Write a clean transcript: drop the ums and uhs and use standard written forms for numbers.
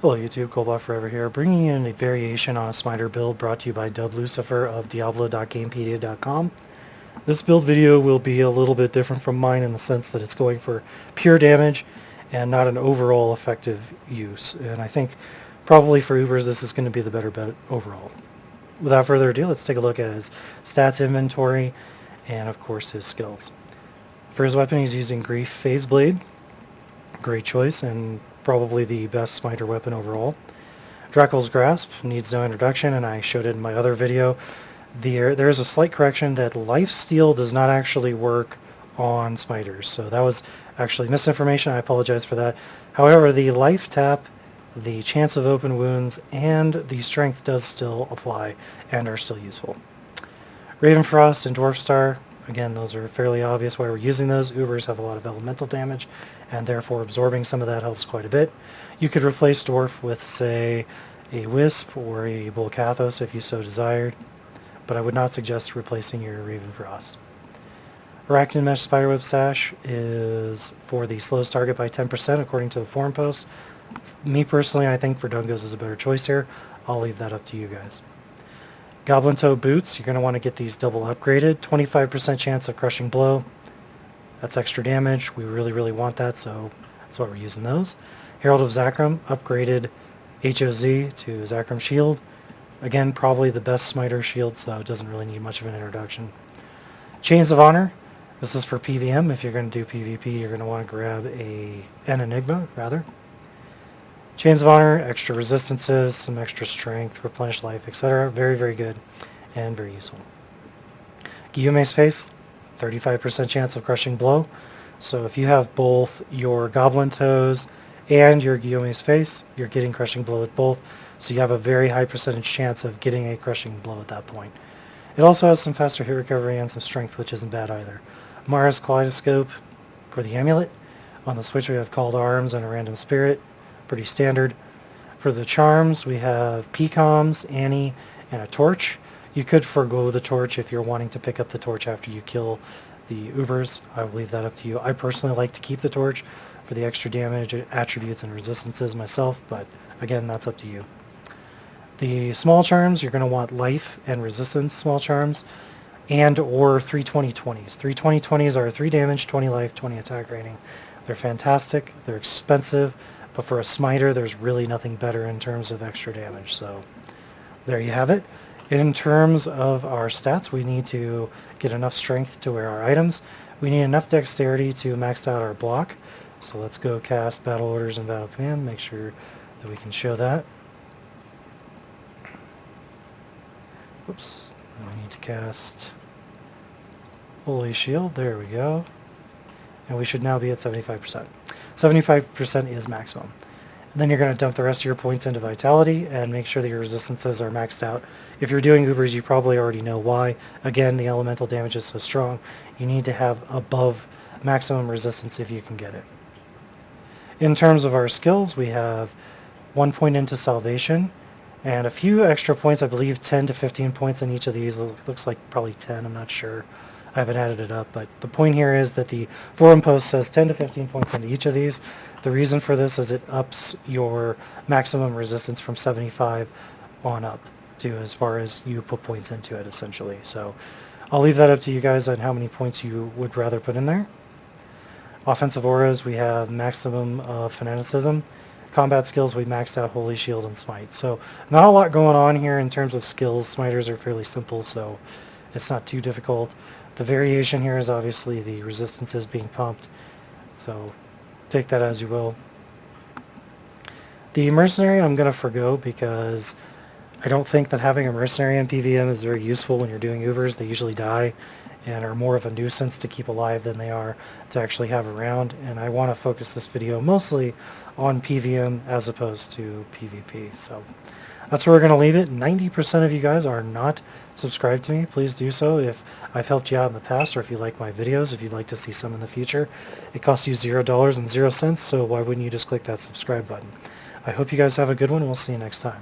Hello YouTube, Kolbot Forever here, bringing in a variation on a Smiter build brought to you by Lucifer of Diablo.gamepedia.com. This build video will be a little bit different from mine in the sense that it's going for pure damage and not an overall effective use. And I think probably for Ubers this is going to be the better bet overall. Without further ado, let's take a look at his stats, inventory, and of course his skills. For his weapon he's using Grief Phase Blade. Great choice and probably the best Smiter weapon overall. Dracul's Grasp needs no introduction, and I showed it in my other video. There is a slight correction that Lifesteal does not actually work on Smiters, so that was actually misinformation. I apologize for that. However, the Life Tap, the Chance of Open Wounds, and the Strength does still apply and are still useful. Ravenfrost and Dwarf Star, again, those are fairly obvious why we're using those. Ubers have a lot of elemental damage, and therefore absorbing some of that helps quite a bit. You could replace Dwarf with, say, a Wisp or a Volcathos if you so desired, but I would not suggest replacing your Ravenfrost. Arachnid Mesh Spiderweb Sash is for the slowest target by 10% according to the forum post. Me personally, I think Verdungos is a better choice here. I'll leave that up to you guys. Goblin Toe Boots, you're going to want to get these double upgraded. 25% chance of Crushing Blow. That's extra damage. We really want that, so that's why we're using those. Herald of Zakram, upgraded HOZ to Zakram Shield. Again, probably the best Smiter shield, so it doesn't really need much of an introduction. Chains of Honor, this is for PVM. If you're going to do PvP, you're going to want to grab an Enigma, rather. Chains of Honor, extra resistances, some extra strength, replenish life, etc. Very good and very useful. Guillaume's Face, 35% chance of Crushing Blow. So if you have both your Goblin Toes and your Guillaume's Face, you're getting Crushing Blow with both. So you have a very high percentage chance of getting a Crushing Blow at that point. It also has some faster hit recovery and some strength, which isn't bad either. Mara's Kaleidoscope for the amulet. On the switch we have Called Arms and a Random Spirit. Pretty standard. For the charms we have Pecoms, Annie, and a Torch. You could forgo the Torch if you're wanting to pick up the Torch after you kill the Ubers. I will leave that up to you. I personally like to keep the Torch for the extra damage, attributes, and resistances myself, but again, that's up to you. The small charms, you're going to want life and resistance small charms, and or 320-20s. 320-20s are 3 damage, 20 life, 20 attack rating. They're fantastic, they're expensive, but for a Smiter, there's really nothing better in terms of extra damage. So there you have it. In terms of our stats, we need to get enough strength to wear our items. We need enough dexterity to max out our block. So let's go cast Battle Orders and Battle Command, make sure that we can show that. Oops, we need to cast Holy Shield, there we go. And we should now be at 75%. 75% is maximum. And then you're going to dump the rest of your points into Vitality and make sure that your resistances are maxed out. If you're doing Ubers, you probably already know why. Again, the elemental damage is so strong, you need to have above maximum resistance if you can get it. In terms of our skills, we have 1 point into Salvation, and a few extra points, I believe 10 to 15 points in each of these. It looks like probably 10, I'm not sure. I haven't added it up, but the point here is that the forum post says 10 to 15 points into each of these. The reason for this is it ups your maximum resistance from 75 on up to as far as you put points into it, essentially. So I'll leave that up to you guys on how many points you would rather put in there. Offensive auras, we have maximum of fanaticism. Combat skills, we maxed out Holy Shield and Smite. So not a lot going on here in terms of skills. Smiters are fairly simple, so it's not too difficult. The variation here is obviously the resistances being pumped, so take that as you will. The Mercenary I'm going to forgo because I don't think that having a Mercenary in PVM is very useful when you're doing Ubers. They usually die and are more of a nuisance to keep alive than they are to actually have around, and I want to focus this video mostly on PVM as opposed to PvP. So that's where we're going to leave it. 90% of you guys are not subscribed to me. Please do so if I've helped you out in the past, or if you like my videos, if you'd like to see some in the future. It costs you $0.00, so why wouldn't you just click that subscribe button? I hope you guys have a good one, and we'll see you next time.